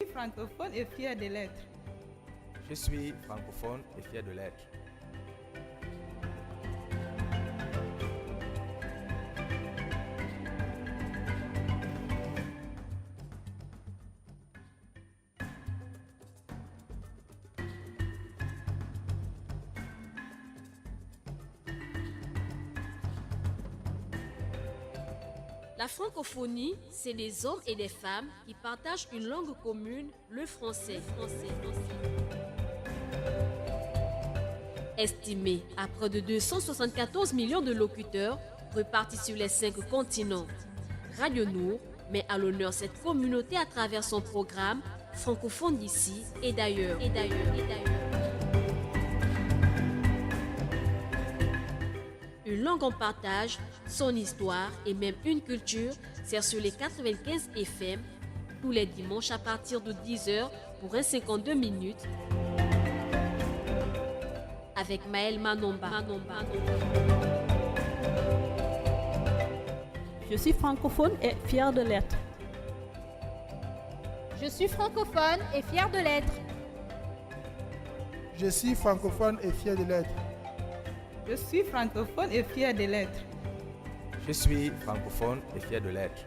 francophone et fier de l'être. Je suis francophone et fier de l'être. La francophonie, c'est des hommes et des femmes qui partagent une langue commune, le français. Estimé à près de 274 millions de locuteurs répartis sur les 5 continents, Radio Nour met à l'honneur cette communauté à travers son programme francophone d'ici et d'ailleurs. Une langue en partage, son histoire et même une culture, c'est sur les 95 FM, tous les dimanches à partir de 10h pour un 52 minutes, avec Maël Manomba. Je suis francophone et fière de l'être. Je suis francophone et fière de l'être. Je suis francophone et fier de l'être. Je suis francophone et fier de l'être. Je suis francophone et fier de l'être.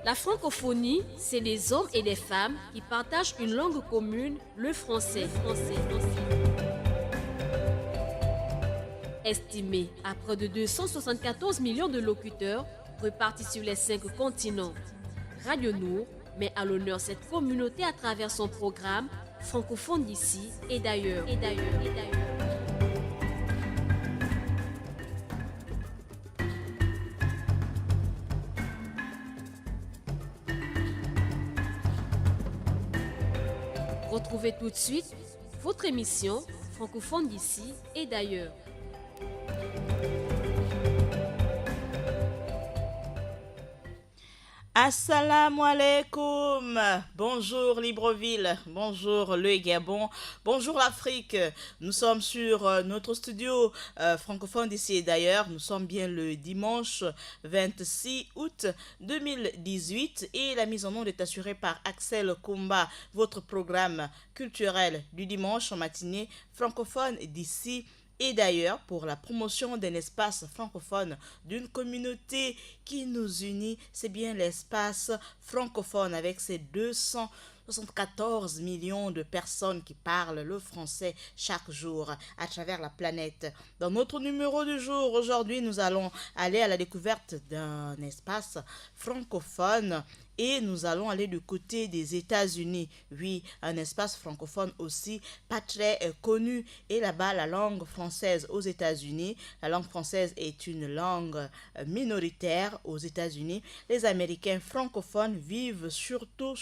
La francophonie, c'est des hommes et des femmes qui partagent une langue commune, le français. Estimé à près de 274 millions de locuteurs répartis sur les 5 continents, Radio Nour met à l'honneur cette communauté à travers son programme francophone d'ici et d'ailleurs. Retrouvez tout de suite votre émission francophone d'ici et d'ailleurs. Assalamu alaikum. Bonjour Libreville, bonjour le Gabon, bonjour l'Afrique. Nous sommes sur notre studio francophone d'ici et d'ailleurs. Nous sommes bien le dimanche 26 août 2018 et la mise en onde est assurée par Axel Kumba, votre programme culturel du dimanche en matinée francophone d'ici et d'ailleurs pour la promotion d'un espace francophone, d'une communauté qui nous unit. C'est bien l'espace francophone avec ses 274 millions de personnes qui parlent le français chaque jour à travers la planète. Dans notre numéro du jour, aujourd'hui, nous allons aller à la découverte d'un espace francophone et nous allons aller du côté des États-Unis. Oui, un espace francophone aussi pas très connu. Et là-bas, la langue française aux États-Unis, la langue française est une langue minoritaire aux États-Unis. Les Américains francophones vivent surtout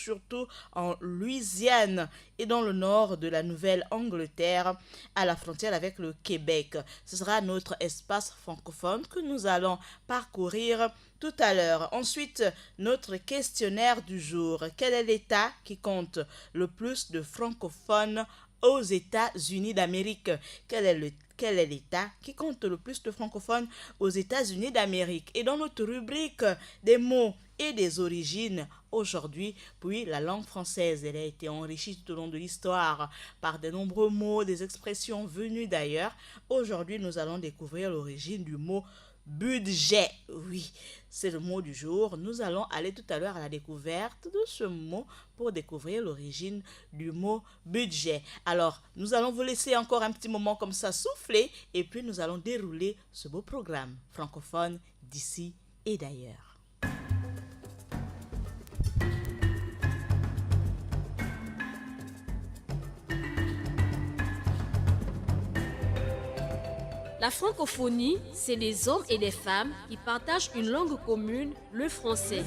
en Louisiane et dans le nord de la Nouvelle-Angleterre, à la frontière avec le Québec. Ce sera notre espace francophone que nous allons parcourir tout à l'heure. Ensuite, notre questionnaire du jour. Quel est l'État qui compte le plus de francophones aux États-Unis d'Amérique? Quel est l'État qui compte le plus de francophones aux États-Unis d'Amérique? Et dans notre rubrique des mots et des origines, aujourd'hui, puis la langue française, elle a été enrichie tout au long de l'histoire par de nombreux mots, des expressions venues d'ailleurs. Aujourd'hui, nous allons découvrir l'origine du mot budget. Oui, c'est le mot du jour. Nous allons aller tout à l'heure à la découverte de ce mot pour découvrir l'origine du mot budget. Alors, nous allons vous laisser encore un petit moment comme ça souffler et puis nous allons dérouler ce beau programme francophone d'ici et d'ailleurs. La francophonie, c'est des hommes et des femmes qui partagent une langue commune, le français.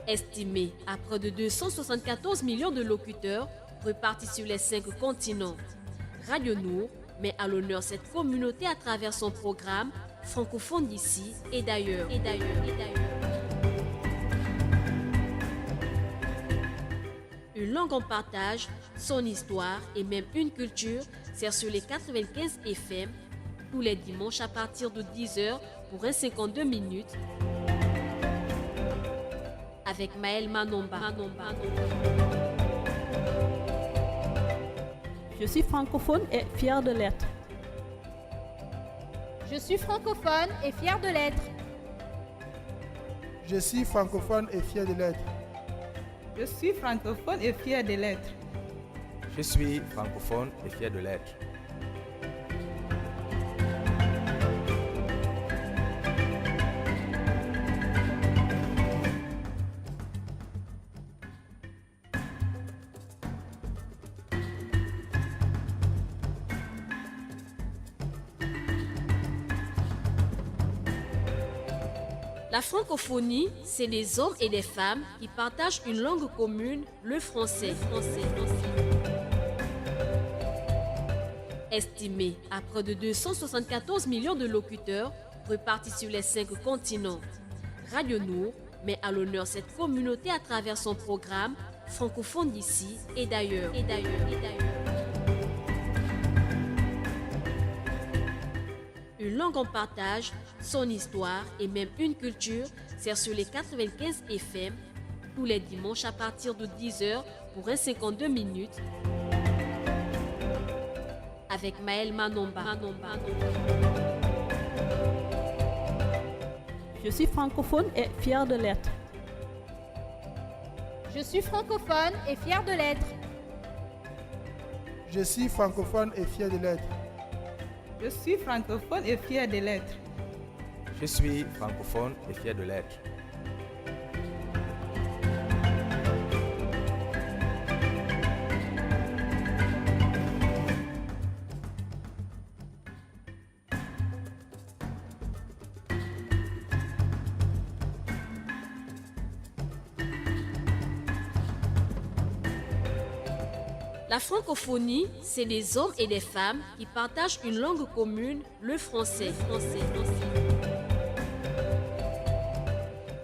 Estimé à près de 274 millions de locuteurs répartis sur les 5 continents, Radio Nour met à l'honneur cette communauté à travers son programme francophone d'ici et d'ailleurs. Une langue en partage, son histoire et même une culture, c'est sur les 95 FM tous les dimanches à partir de 10h pour un 52 minutes avec Maël Manomba. Je suis francophone et fière de l'être. Je suis francophone et fière de l'être. Je suis francophone et fier de l'être. Je suis francophone et fier de l'être. Je suis francophone et fier de l'être. La francophonie, c'est des hommes et des femmes qui partagent une langue commune, le français. Estimé à près de 274 millions de locuteurs répartis sur les 5 continents, Radio Nour met à l'honneur cette communauté à travers son programme francophone d'ici et d'ailleurs. Une langue en partage, son histoire et même une culture, c'est sur les 95 FM tous les dimanches à partir de 10h pour un 52 minutes avec Maël Manomba. Je suis francophone et fière de l'être. Je suis francophone et fière de l'être. Je suis francophone et fier de l'être. Je suis francophone et fier de l'être. Je suis francophone et fier de l'être. La francophonie, c'est des hommes et des femmes qui partagent une langue commune, le français.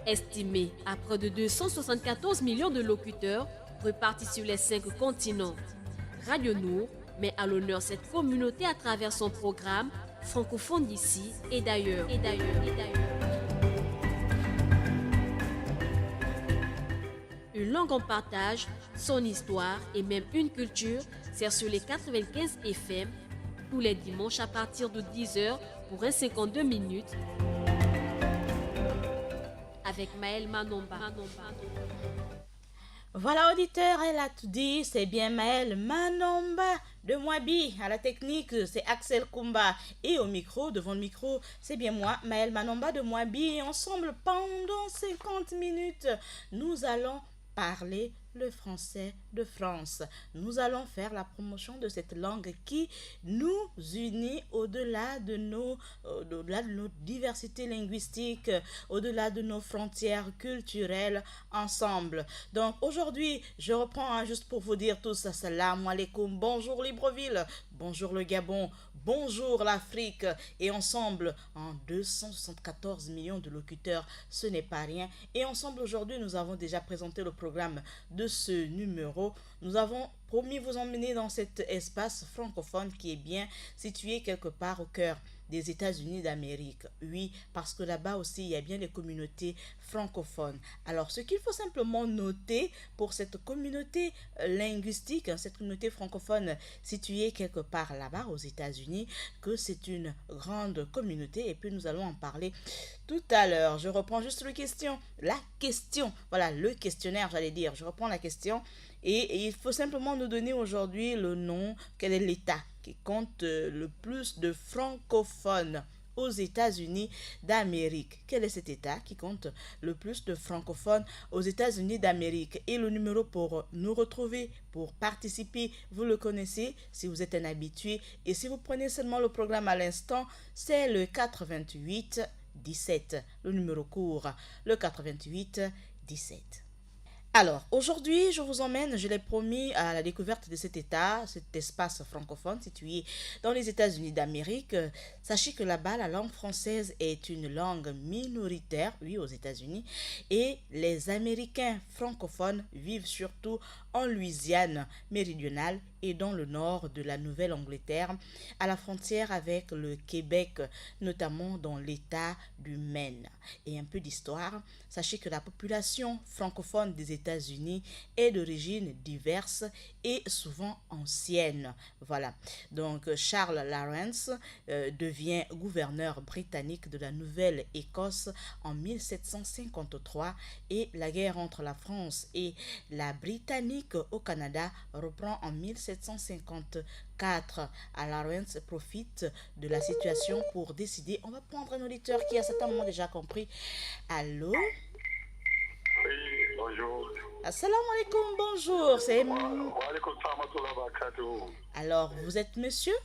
Estimé à près de 274 millions de locuteurs répartis sur les 5 continents, Radio Nour met à l'honneur cette communauté à travers son programme francophone d'ici et d'ailleurs. Une langue en partage, son histoire et même une culture, c'est sur les 95 FM tous les dimanches à partir de 10h pour un 52 minutes avec Maël Manomba. Voilà, auditeur, elle a tout dit, c'est bien Maël Manomba de Mwabi. À la technique, c'est Axel Kumba. Et au micro, devant le micro, c'est bien moi, Maël Manomba de Mwabi. Et ensemble, pendant 50 minutes, nous allons parler le français de France. Nous allons faire la promotion de cette langue qui nous unit au-delà de nos diversités linguistiques, au-delà de nos frontières culturelles ensemble. Donc aujourd'hui, je reprends juste pour vous dire tous assalamu alaikum, bonjour Libreville, bonjour le Gabon, bonjour l'Afrique, et ensemble, en 274 millions de locuteurs, ce n'est pas rien. Et ensemble aujourd'hui, nous avons déjà présenté le programme de ce numéro. Nous avons promis vous emmener dans cet espace francophone qui est bien situé quelque part au cœur des États-Unis d'Amérique. Oui, parce que là-bas aussi, il y a bien les communautés francophones. Alors, ce qu'il faut simplement noter pour cette communauté linguistique, cette communauté francophone située quelque part là-bas aux États-Unis, que c'est une grande communauté. Et puis, nous allons en parler tout à l'heure. Je reprends juste la question, voilà, le questionnaire, j'allais dire. Je reprends la question. Et il faut simplement nous donner aujourd'hui le nom, quel est l'État qui compte le plus de francophones aux États-Unis d'Amérique. Quel est cet État qui compte le plus de francophones aux États-Unis d'Amérique? Et le numéro pour nous retrouver, pour participer, vous le connaissez si vous êtes un habitué. Et si vous prenez seulement le programme à l'instant, c'est le 88 17. Le numéro court, le 88 17. Alors, aujourd'hui, je vous emmène, je l'ai promis, à la découverte de cet État, cet espace francophone situé dans les États-Unis d'Amérique. Sachez que là-bas, la langue française est une langue minoritaire, oui, aux États-Unis, et les Américains francophones vivent surtout en Louisiane méridionale et dans le nord de la Nouvelle-Angleterre, à la frontière avec le Québec, notamment dans l'État du Maine. Et un peu d'histoire, sachez que la population francophone des États-Unis est d'origine diverse et souvent ancienne. Voilà. Donc Charles Lawrence devient gouverneur britannique de la Nouvelle-Écosse en 1753 et la guerre entre la France et la Britannique au Canada reprend en 1754. Lawrence profite de la situation pour décider. On va prendre un auditeur qui a certainement déjà compris. Allô? Oui, bonjour. Assalamu alaikum, bonjour. C'est... Wa alaikum salam wa rahmatullahi wa barakatuh. Alors, vous êtes monsieur?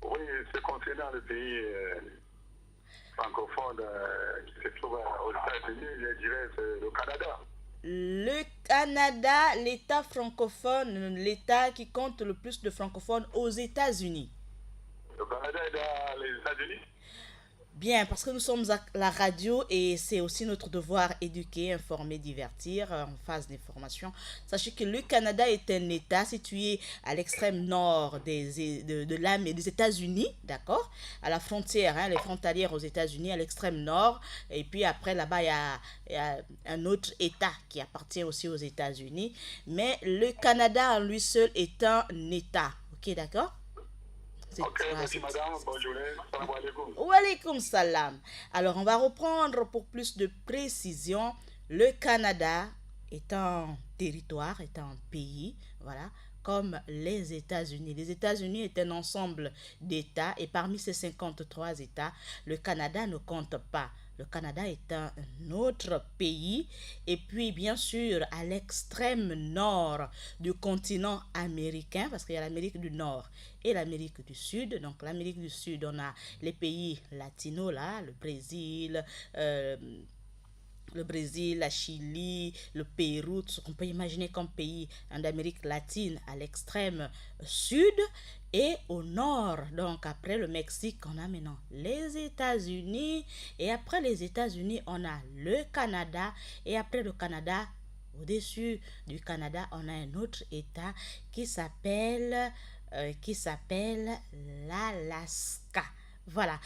Oui, c'est concernant le pays francophone qui se trouve aux États-Unis, je dirais c'est le Canada. Le Canada, l'État francophone, l'État qui compte le plus de francophones aux États-Unis. Le Canada est dans les États-Unis? Bien, parce que nous sommes à la radio et c'est aussi notre devoir éduquer, informer, divertir en phase d'information. Sachez que le Canada est un État situé à l'extrême nord des États-Unis, d'accord? À la frontière, hein, les frontalières aux États-Unis, à l'extrême nord. Et puis après, là-bas, il y a un autre État qui appartient aussi aux États-Unis. Mais le Canada en lui seul est un État. Ok, d'accord? Ok, merci madame, bonne journée, salam alaikum. Wa alaikum salam. Alors, on va reprendre pour plus de précision. Le Canada est un territoire, est un pays, voilà, comme les États-Unis. Les États-Unis est un ensemble d'États et parmi ces 53 États, le Canada ne compte pas. Le Canada est un autre pays et puis bien sûr à l'extrême nord du continent américain parce qu'il y a l'Amérique du Nord et l'Amérique du Sud. Donc l'Amérique du Sud, on a les pays latinos là, le Brésil, la Chili, le Pérou, tout ce qu'on peut imaginer comme pays d'Amérique latine à l'extrême sud et au nord. Donc après le Mexique, on a maintenant les États-Unis et après les États-Unis, on a le Canada et après le Canada, au-dessus du Canada, on a un autre État qui s'appelle l'Alaska. Voilà,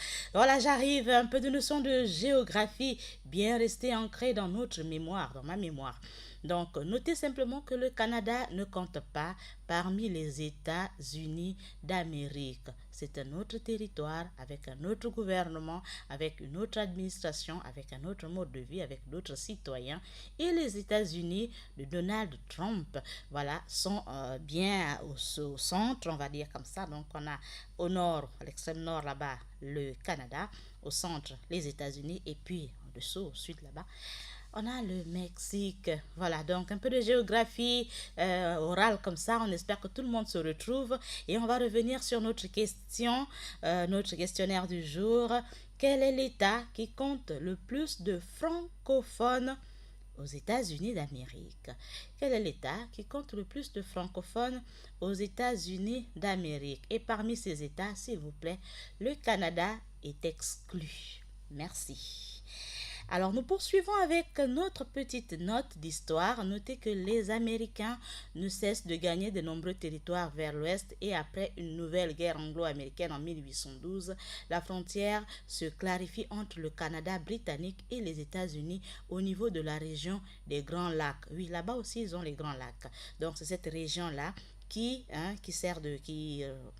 j'arrive, un peu de notion de géographie bien restée ancrée dans notre mémoire, dans ma mémoire. Donc, notez simplement que le Canada ne compte pas parmi les États-Unis d'Amérique. C'est un autre territoire avec un autre gouvernement, avec une autre administration, avec un autre mode de vie, avec d'autres citoyens. Et les États-Unis de Donald Trump, voilà, sont bien au centre, on va dire comme ça. Donc, on a au nord, à l'extrême nord là-bas, le Canada, au centre, les États-Unis, et puis en dessous, au sud là-bas, on a le Mexique. Voilà, donc un peu de géographie orale comme ça. On espère que tout le monde se retrouve. Et on va revenir sur notre question, notre questionnaire du jour. Quel est l'État qui compte le plus de francophones aux États-Unis d'Amérique? Quel est l'État qui compte le plus de francophones aux États-Unis d'Amérique? Et parmi ces États, s'il vous plaît, le Canada est exclu. Merci. Alors, nous poursuivons avec notre petite note d'histoire. Notez que les Américains ne cessent de gagner de nombreux territoires vers l'ouest et après une nouvelle guerre anglo-américaine en 1812, la frontière se clarifie entre le Canada britannique et les États-Unis au niveau de la région des Grands Lacs. Oui, là-bas aussi, ils ont les Grands Lacs. Donc, c'est cette région-là qui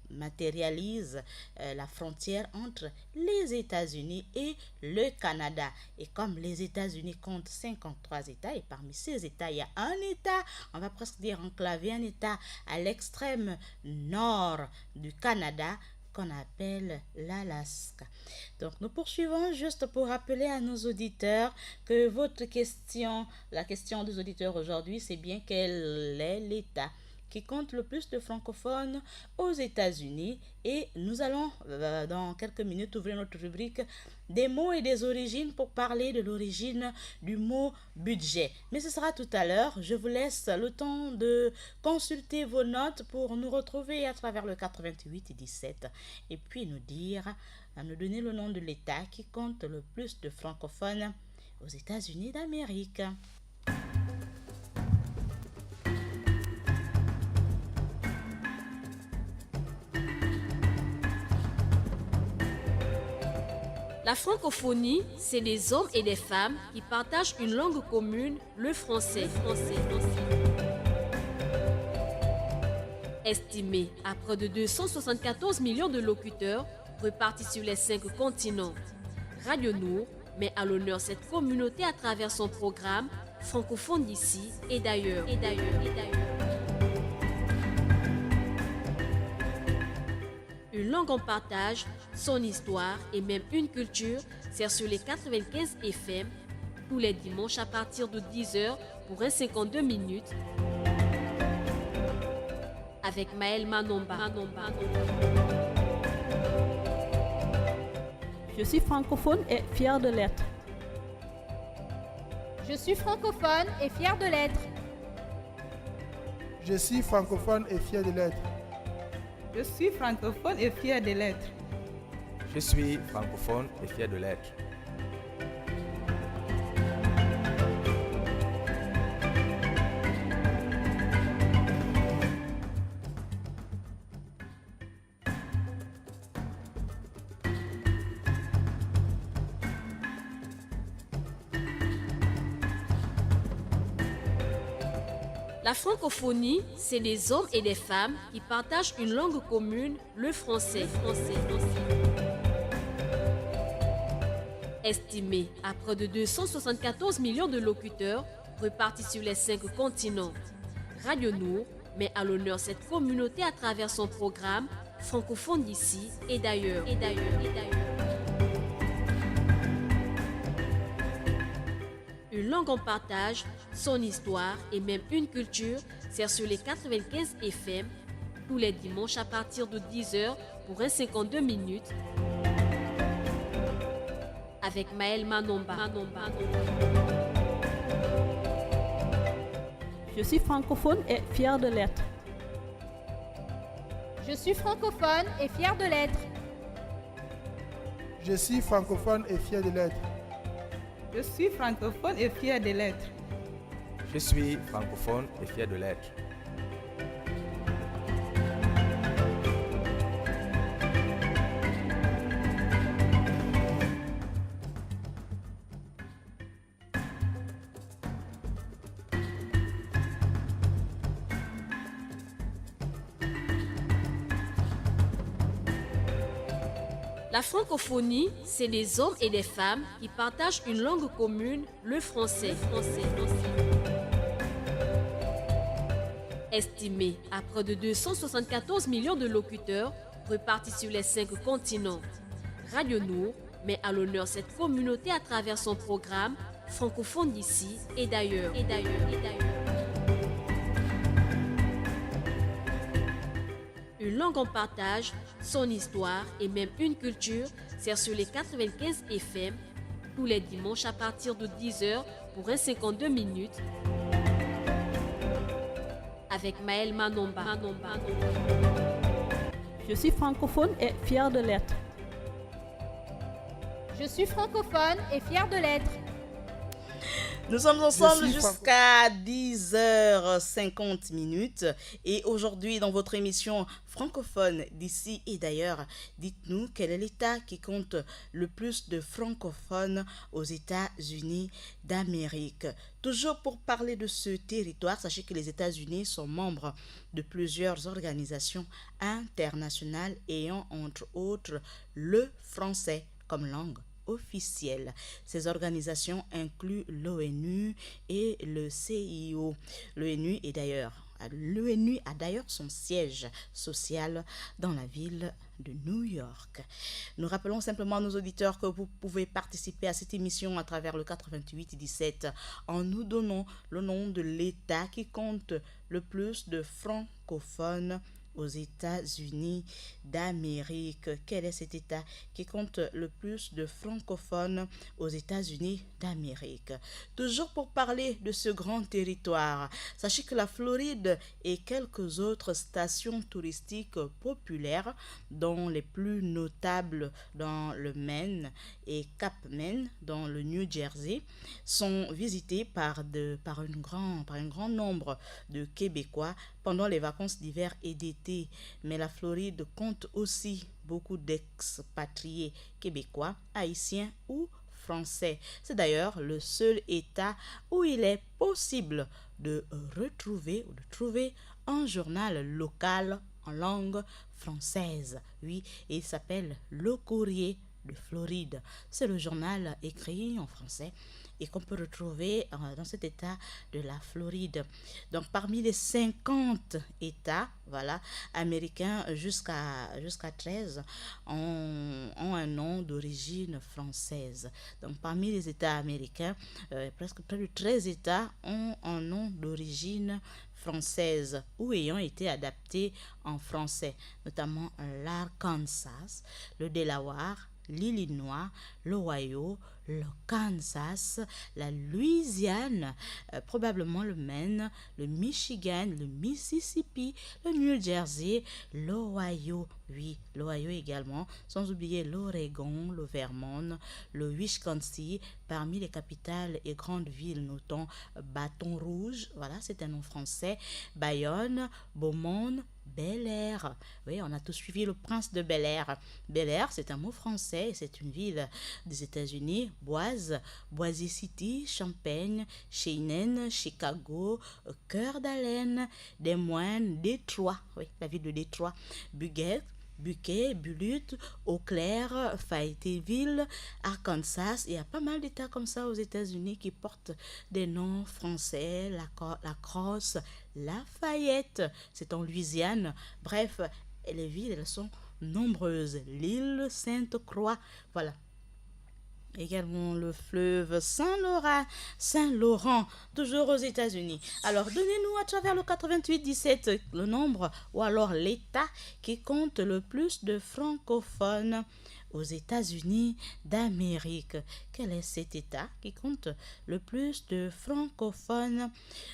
matérialise la frontière entre les États-Unis et le Canada. Et comme les États-Unis comptent 53 États, et parmi ces États, il y a un État, on va presque dire enclavé, un État à l'extrême nord du Canada, qu'on appelle l'Alaska. Donc, nous poursuivons juste pour rappeler à nos auditeurs que votre question, la question des auditeurs aujourd'hui, c'est bien quel est l'État qui compte le plus de francophones aux États-Unis. Et nous allons, dans quelques minutes, ouvrir notre rubrique des mots et des origines pour parler de l'origine du mot budget. Mais ce sera tout à l'heure. Je vous laisse le temps de consulter vos notes pour nous retrouver à travers le 88 et 17 et puis nous donner le nom de l'État qui compte le plus de francophones aux États-Unis d'Amérique. La francophonie, c'est des hommes et des femmes qui partagent une langue commune, le français. Estimé à près de 274 millions de locuteurs répartis sur les 5 continents, Radio Nour met à l'honneur cette communauté à travers son programme francophone d'ici et d'ailleurs. Une langue en partage, son histoire et même une culture sert sur les 95 FM tous les dimanches à partir de 10h pour un 52 minutes avec Maël Manomba. Je suis francophone et fière de l'être. Je suis francophone et fière de l'être. Je suis francophone et fier de l'être. Je suis francophone et fier de l'être. Je suis francophone et fier de l'être. La francophonie, c'est des hommes et des femmes qui partagent une langue commune, le français. Estimé à près de 274 millions de locuteurs répartis sur les 5 continents, Radio Nour met à l'honneur cette communauté à travers son programme francophone d'ici et d'ailleurs. Une langue en partage, son histoire et même une culture sert sur les 95 FM tous les dimanches à partir de 10h pour un 52 minutes avec Maël Manomba. Je suis francophone et fière de l'être. Je suis francophone et fière de l'être. Je suis francophone et fier de l'être. Je suis francophone et fier de l'être. Je suis francophone et fier de l'être. La francophonie, c'est des hommes et des femmes qui partagent une langue commune, le français. Estimé à près de 274 millions de locuteurs répartis sur les 5 continents, Radio Nour met à l'honneur cette communauté à travers son programme francophone d'ici et d'ailleurs. Une langue en partage, son histoire et même une culture sert sur les 95 FM tous les dimanches à partir de 10h pour un 52 minutes avec Maël Manomba. Je suis francophone et fière de l'être. Je suis francophone et fière de l'être. Nous sommes ensemble jusqu'à 10h50 et aujourd'hui dans votre émission francophone d'ici et d'ailleurs, dites-nous quel est l'État qui compte le plus de francophones aux États-Unis d'Amérique. Toujours pour parler de ce territoire, sachez que les États-Unis sont membres de plusieurs organisations internationales ayant entre autres le français comme langue officielle. Ces organisations incluent l'ONU et le CIO. L'ONU est d'ailleurs L'ONU a d'ailleurs son siège social dans la ville de New York. Nous rappelons simplement à nos auditeurs que vous pouvez participer à cette émission à travers le 88-17 en nous donnant le nom de l'État qui compte le plus de francophones aux États-Unis d'Amérique. Quel est cet État qui compte le plus de francophones aux États-Unis d'Amérique? Toujours pour parler de ce grand territoire, sachez que la Floride et quelques autres stations touristiques populaires, dont les plus notables dans le Maine et Cap Maine dans le New Jersey, sont visitées par un grand nombre de Québécois pendant les vacances d'hiver et d'été. Mais la Floride compte aussi beaucoup d'expatriés québécois, haïtiens ou français. C'est d'ailleurs le seul État où il est possible de trouver un journal local en langue française. Oui, et il s'appelle Le Courrier de Floride. C'est le journal écrit en français et qu'on peut retrouver dans cet État de la Floride. Donc parmi les 50 États américains jusqu'à 13 ont un nom d'origine française. Donc parmi les États américains, presque près de 13 États ont un nom d'origine française ou ayant été adaptés en français, notamment l'Arkansas, le Delaware, l'Illinois, l'Ohio, le Kansas, la Louisiane, probablement le Maine, le Michigan, le Mississippi, le New Jersey, l'Ohio, oui, l'Ohio également, sans oublier l'Oregon, le Vermont, le Wisconsin, parmi les capitales et grandes villes, notons Baton Rouge, voilà, c'est un nom français, Bayonne, Beaumont, Bel-Air. Oui, on a tous suivi le prince de Bel-Air. Bel-Air, c'est un mot français, c'est une ville des États-Unis. Boise, Boise City, Champaign, Cheyenne, Chicago, Cœur d'Alene, Des Moines, Détroit, oui, la ville de Détroit, Buquet, Duluth, Eau Claire, Fayetteville, Arkansas. Il y a pas mal d'États comme ça aux États-Unis qui portent des noms français, la Crosse, Lafayette, c'est en Louisiane. Bref, les villes, elles sont nombreuses. L'île Sainte-Croix, voilà. Également le fleuve Saint-Laurent, toujours aux États-Unis. Alors, donnez-nous à travers le 88-17 le nombre ou alors l'État qui compte le plus de francophones aux États-Unis d'Amérique. Quel est cet État qui compte le plus de francophones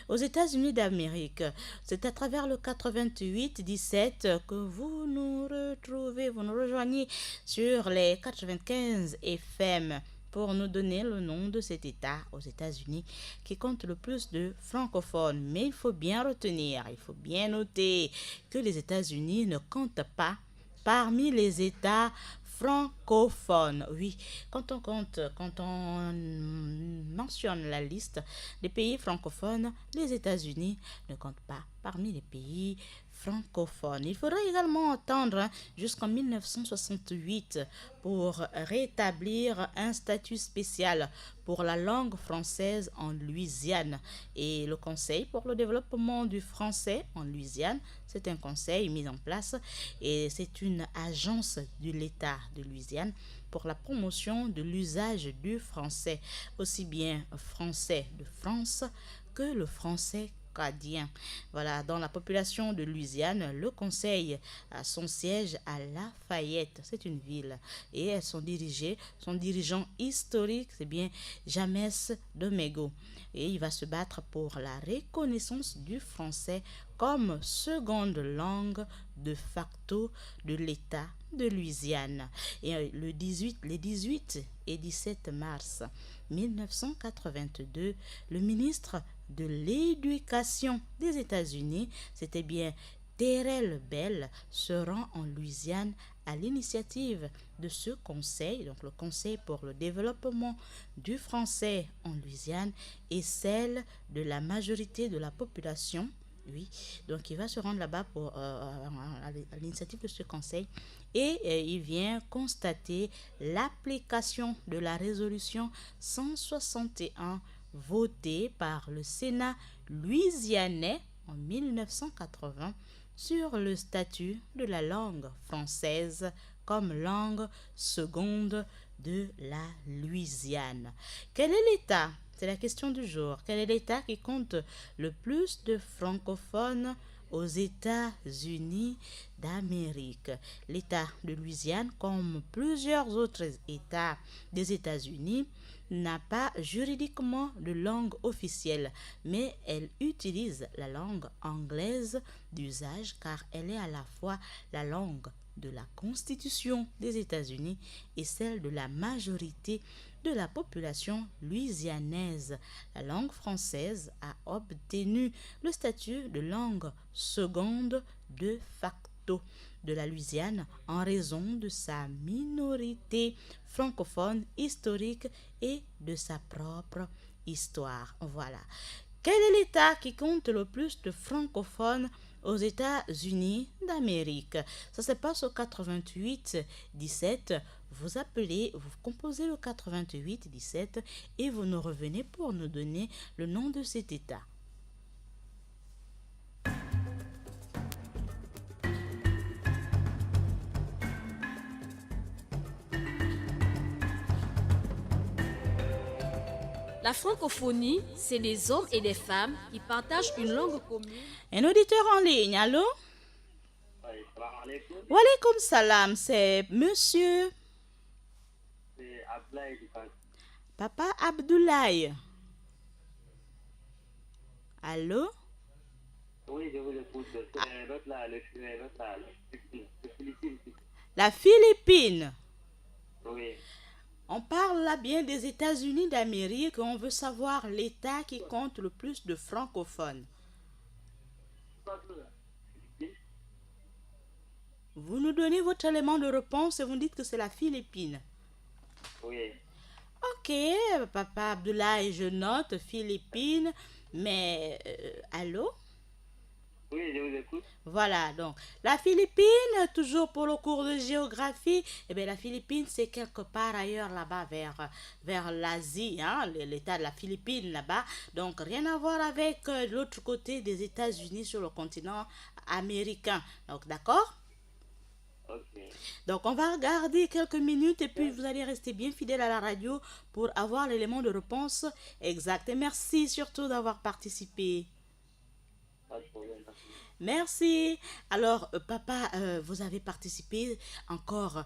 aux États-Unis d'Amérique? C'est à travers le 88-17 que vous nous rejoignez sur les 95 FM pour nous donner le nom de cet État aux États-Unis qui compte le plus de francophones. Mais il faut bien retenir, il faut bien noter que les États-Unis ne comptent pas parmi les États francophones. Oui, quand on mentionne la liste des pays francophones, les États-Unis ne comptent pas parmi les pays francophones. Il faudra également attendre jusqu'en 1968 pour rétablir un statut spécial pour la langue française en Louisiane. Et le Conseil pour le développement du français en Louisiane, c'est un conseil mis en place et c'est une agence de l'État de Louisiane pour la promotion de l'usage du français, aussi bien français de France que le français canadien. Voilà, dans la population de Louisiane, le conseil a son siège à Lafayette, c'est une ville, et son dirigeant historique, c'est bien James Domego, et il va se battre pour la reconnaissance du français comme seconde langue de facto de l'État de Louisiane. Et les 18 et 17 mars 1982, le ministre de l'Éducation des États-Unis, c'était bien Terrell Bell, se rend en Louisiane à l'initiative de ce conseil, donc le Conseil pour le développement du français en Louisiane et celle de la majorité de la population. Oui, donc il va se rendre là-bas à l'initiative de ce conseil et il vient constater l'application de la résolution 161 votée par le Sénat louisianais en 1980 sur le statut de la langue française comme langue seconde de la Louisiane. Quel est l'État? C'est la question du jour. Quel est l'État qui compte le plus de francophones aux États-Unis d'Amérique? L'État de Louisiane, comme plusieurs autres États des États-Unis, n'a pas juridiquement de langue officielle, mais elle utilise la langue anglaise d'usage car elle est à la fois la langue de la Constitution des États-Unis et celle de la majorité de la population louisianaise. La langue française a obtenu le statut de langue seconde de facto de la Louisiane en raison de sa minorité francophone historique et de sa propre histoire. Voilà. Quel est l'État qui compte le plus de francophones aux États-Unis d'Amérique? Ça se passe au 88 17. Vous appelez, vous composez le 88 17 et vous nous revenez pour nous donner le nom de cet État. La francophonie, c'est les hommes et les femmes qui partagent une langue commune. Un auditeur en ligne, allô? Wa alaikum salam, c'est monsieur Papa Abdoulaye. Allô? Oui, je vous écoute. C'est l'autre là, le Philippines. La Philippine. Oui. On parle là bien des États-Unis d'Amérique. On veut savoir l'État qui compte le plus de francophones. Vous nous donnez votre élément de réponse et vous dites que c'est la Philippine. Oui. Ok, Papa Abdoulaye, je note Philippines, mais allô? Oui, je vous écoute. Voilà, donc la Philippine, toujours pour le cours de géographie, eh bien, la Philippine, c'est quelque part ailleurs là-bas vers l'Asie, hein, l'état de la Philippine là-bas. Donc, rien à voir avec l'autre côté des États-Unis sur le continent américain. Donc, d'accord? Ok. Donc, on va regarder quelques minutes et puis vous allez rester bien fidèle à la radio pour avoir l'élément de réponse exact. Et merci surtout d'avoir participé. Pas de problème. Merci. Alors, papa, vous avez participé encore,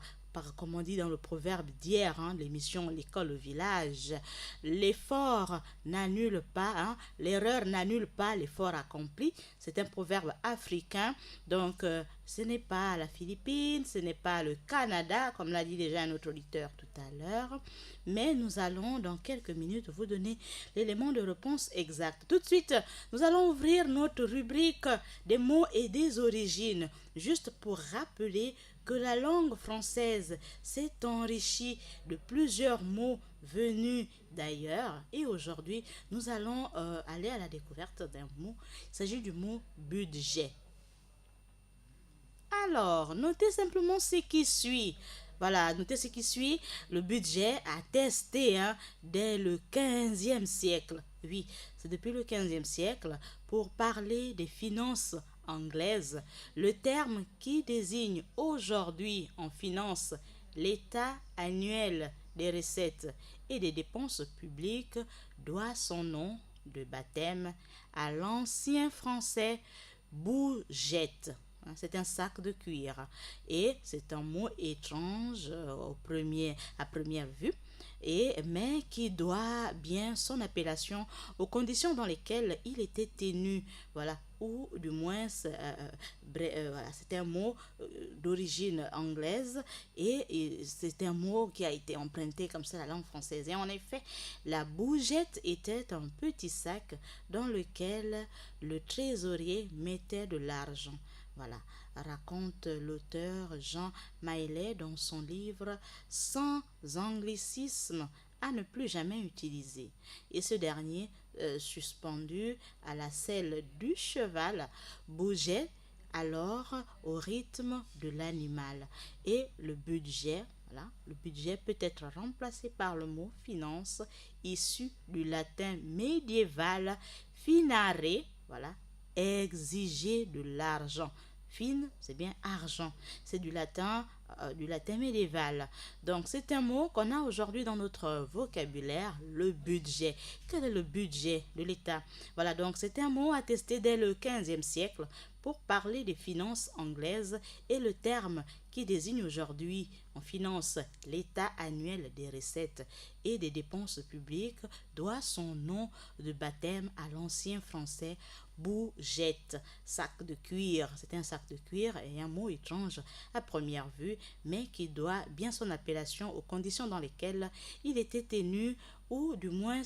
comme on dit dans le proverbe d'hier, hein, l'émission L'école au village. L'effort n'annule pas, hein, l'erreur n'annule pas l'effort accompli. C'est un proverbe africain. Donc, ce n'est pas la Philippine, ce n'est pas le Canada, comme l'a dit déjà un autre auditeur tout à l'heure. Mais nous allons, dans quelques minutes, vous donner l'élément de réponse exact. Tout de suite, nous allons ouvrir notre rubrique des mots et des origines, juste pour rappeler que la langue française s'est enrichie de plusieurs mots venus d'ailleurs. Et aujourd'hui, nous allons aller à la découverte d'un mot. Il s'agit du mot budget. Alors, notez simplement ce qui suit. Voilà, notez ce qui suit. Le budget attesté dès le 15e siècle. Oui, c'est depuis le 15e siècle pour parler des finances anglaises. Le terme qui désigne aujourd'hui en finance l'état annuel des recettes et des dépenses publiques doit son nom de baptême à l'ancien français bougette. C'est un sac de cuir et c'est un mot étrange à première vue, mais qui doit bien son appellation aux conditions dans lesquelles il était tenu, voilà, ou du moins voilà, c'est un mot d'origine anglaise et c'est un mot qui a été emprunté comme ça à la langue française. Et en effet, la bougette était un petit sac dans lequel le trésorier mettait de l'argent. Voilà, raconte l'auteur Jean Maillet dans son livre Sans anglicisme à ne plus jamais utiliser. Et ce dernier, suspendu à la selle du cheval, bougeait alors au rythme de l'animal. Et le budget, voilà, le budget peut être remplacé par le mot finance, issu du latin médiéval finare, voilà, exiger de l'argent. Fine, c'est bien argent. C'est du latin médiéval. Donc, c'est un mot qu'on a aujourd'hui dans notre vocabulaire, le budget. Quel est le budget de l'État? Voilà, donc c'est un mot attesté dès le 15e siècle pour parler des finances anglaises et le terme qui désigne aujourd'hui en finance l'état annuel des recettes et des dépenses publiques doit son nom de baptême à l'ancien français bougette, sac de cuir. C'est un sac de cuir et un mot étrange à première vue, mais qui doit bien son appellation aux conditions dans lesquelles il était tenu ou du moins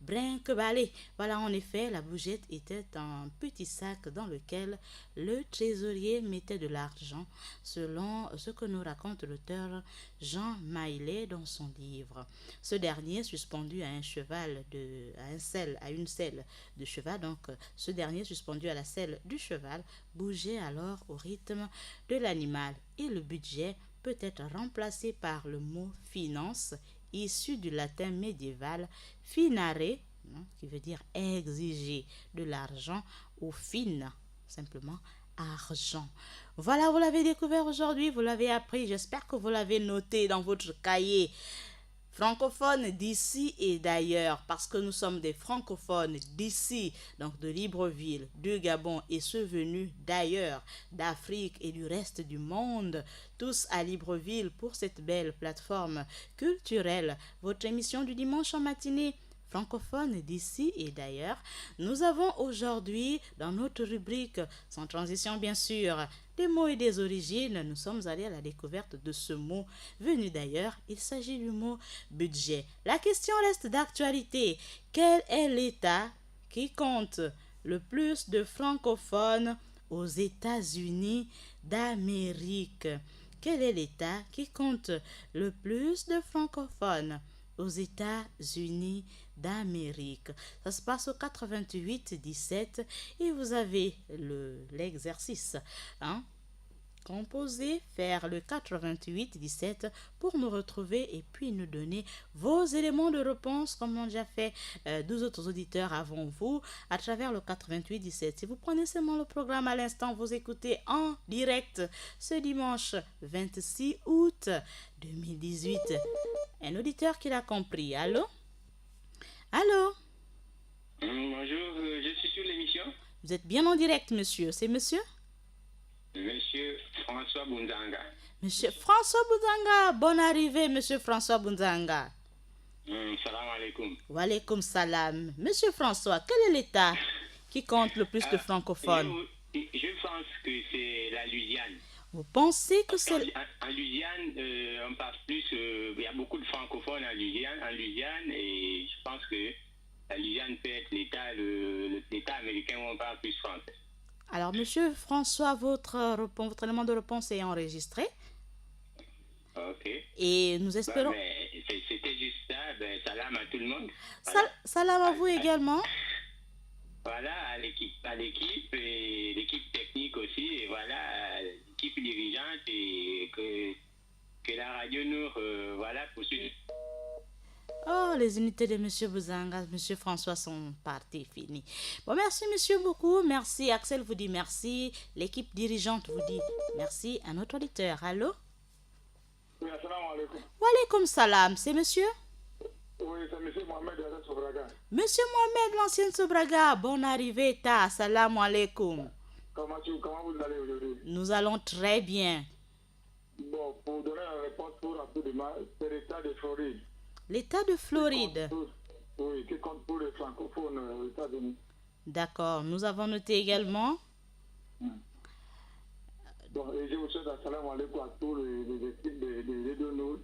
brinque-ballé. Voilà, en effet, la bougette était un petit sac dans lequel le trésorier mettait de l'argent, selon ce que nous raconte l'auteur Jean Maillet dans son livre. Ce dernier, suspendu à un cheval à une selle de cheval, donc ce dernier suspendu à la selle du cheval, bougeait alors au rythme de l'animal, et le budget peut être remplacé par le mot finance, issu du latin médiéval finare, qui veut dire exiger de l'argent, ou fine, simplement argent. Voilà, vous l'avez découvert aujourd'hui, vous l'avez appris, j'espère que vous l'avez noté dans votre cahier francophone d'ici et d'ailleurs, parce que nous sommes des francophones d'ici, donc de Libreville, du Gabon, et ceux venus d'ailleurs, d'Afrique et du reste du monde, tous à Libreville pour cette belle plateforme culturelle, votre émission du dimanche en matinée francophone d'ici et d'ailleurs. Nous avons aujourd'hui dans notre rubrique, sans transition bien sûr, des mots et des origines, nous sommes allés à la découverte de ce mot venu d'ailleurs. Il s'agit du mot budget. La question reste d'actualité. Quel est l'État qui compte le plus de francophones aux États-Unis d'Amérique? Quel est l'État qui compte le plus de francophones aux États-Unis d'Amérique? Ça se passe au 88-17 et vous avez l'exercice. Composer, faire le 88-17 pour nous retrouver et puis nous donner vos éléments de réponse comme l'ont déjà fait 12 autres auditeurs avant vous à travers le 88-17. Si vous prenez seulement le programme à l'instant, vous écoutez en direct ce dimanche 26 août 2018. Un auditeur qui l'a compris. Allô? Allô? Bonjour, je suis sur l'émission. Vous êtes bien en direct, monsieur. C'est monsieur? Monsieur François Bunzanga. Monsieur François Bunzanga. Bonne arrivée, monsieur François Bunzanga. Salam alaikum. Wa alaikum salam. Monsieur François, quel est l'État qui compte le plus de francophones? Je pense que c'est la Louisiane. Vous pensez que c'est... En Louisiane, on parle plus... Il y a beaucoup de francophones en Louisiane et je pense que la Louisiane peut être l'État américain où on parle plus français. Alors, monsieur François, votre élément de réponse est enregistré. Ok. Et nous espérons... C'était juste ça. Salam à tout le monde. Salam à vous également. Voilà, à l'équipe et l'équipe technique aussi, et voilà, l'équipe dirigeante, et que la radio nous, voilà, poursuit. Oh, les unités de monsieur Bunzanga, monsieur François sont parties, fini. Bon, merci monsieur beaucoup, merci. Axel vous dit merci, l'équipe dirigeante vous dit merci. Un autre auditeur, allô? Oui, assalamu alaikum. Wa alaikum salam, c'est monsieur? Oui, c'est monsieur Mohamed de l'ancien Sobraga. Monsieur Mohamed, l'ancien Sobraga, bonne arrivée, salam alaikum. Comment vous allez aujourd'hui? Nous allons très bien. Bon, pour donner la réponse pour rapidement, c'est l'État de Floride. L'État de Floride. Oui, qui compte pour les francophones aux États-Unis. D'accord, nous avons noté également. Bon, et je vous souhaite assalamu alaikum à tous les équipes de Radio Nour,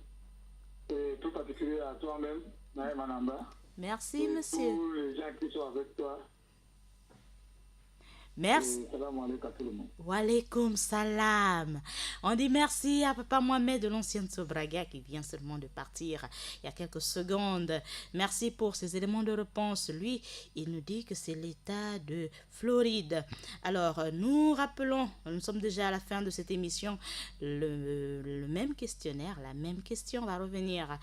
et tout particulier à toi-même, Naïm Anamba. Merci, et monsieur. tous les gens qui sont avec toi. Merci. Salam alaikum à tout le monde. Wa alaikum salam. On dit merci à Papa Mohamed de l'ancienne Sobraga qui vient seulement de partir il y a quelques secondes. Merci pour ces éléments de réponse. Lui, il nous dit que c'est l'État de Floride. Alors, nous rappelons, nous sommes déjà à la fin de cette émission, le même questionnaire, la même question va revenir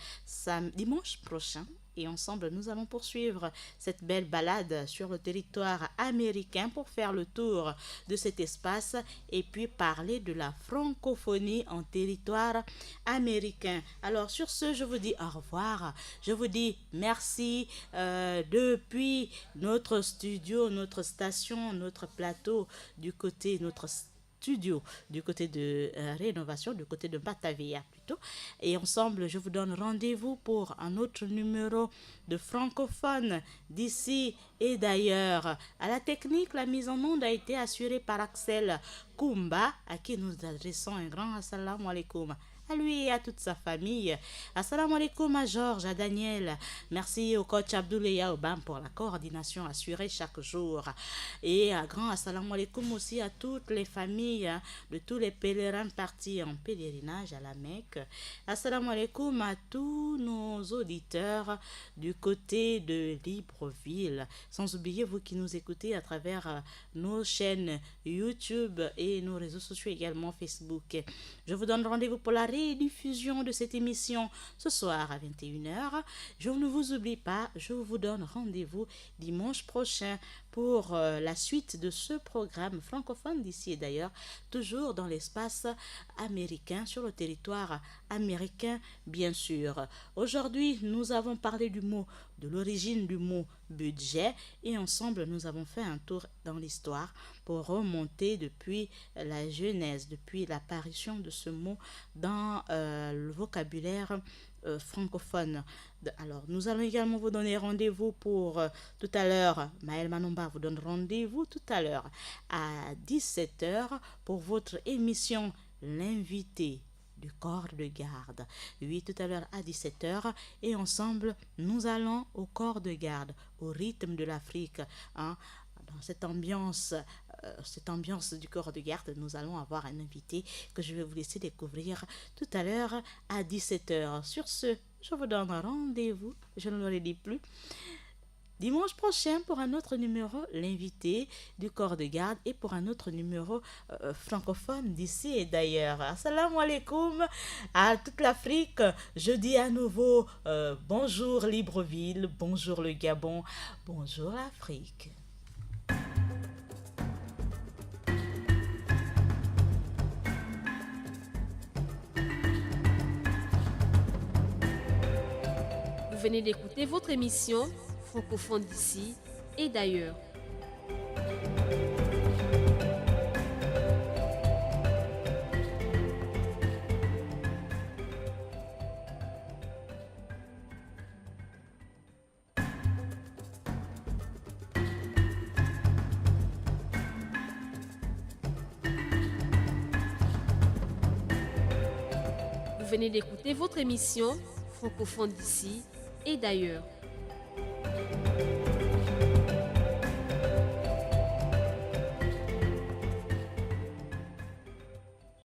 dimanche prochain et ensemble nous allons poursuivre cette belle balade sur le territoire américain pour faire le tour de cet espace et puis parler de la francophonie en territoire américain. Alors sur ce, je vous dis au revoir, je vous dis merci depuis notre studio, notre station, notre plateau du côté, notre studio du côté de Rénovation, du côté de Batavia plutôt. Et ensemble, je vous donne rendez-vous pour un autre numéro de francophone d'ici et d'ailleurs. À la technique, la mise en onde a été assurée par Axel Kumba, à qui nous adressons un grand assalamu alaikum. À lui et à toute sa famille. Assalamu alaikum à Georges, à Daniel. Merci au coach Abdoulaye Obam pour la coordination assurée chaque jour. Et un grand assalamu alaikum aussi à toutes les familles de tous les pèlerins partis en pèlerinage à la Mecque. Assalamu alaikum à tous nos auditeurs du côté de Libreville. Sans oublier vous qui nous écoutez à travers nos chaînes YouTube et nos réseaux sociaux également Facebook. Je vous donne rendez-vous pour la rediffusion de cette émission ce soir à 21h. Je ne vous oublie pas, je vous donne rendez-vous dimanche prochain pour la suite de ce programme francophone d'ici et d'ailleurs, toujours dans l'espace américain, sur le territoire américain bien sûr. Aujourd'hui, nous avons parlé du mot, de l'origine du mot budget et ensemble nous avons fait un tour dans l'histoire pour remonter depuis la genèse, depuis l'apparition de ce mot dans le vocabulaire francophone. Alors, nous allons également vous donner rendez-vous pour tout à l'heure. Maël Manomba vous donne rendez-vous tout à l'heure à 17h pour votre émission L'invité du corps de garde. Oui, tout à l'heure à 17h. Et ensemble, nous allons au corps de garde, au rythme de l'Afrique. Hein. Dans cette ambiance du corps de garde, nous allons avoir un invité que je vais vous laisser découvrir tout à l'heure à 17h. Sur ce, je vous donne rendez-vous, je ne le dis plus, dimanche prochain pour un autre numéro, l'invité du corps de garde et pour un autre numéro francophone d'ici et d'ailleurs. Assalamu alaikum à toute l'Afrique. Je dis à nouveau bonjour Libreville, bonjour le Gabon, bonjour l'Afrique. Vous venez d'écouter votre émission francophone d'ici et d'ailleurs. Vous venez d'écouter votre émission francophone d'ici et d'ailleurs.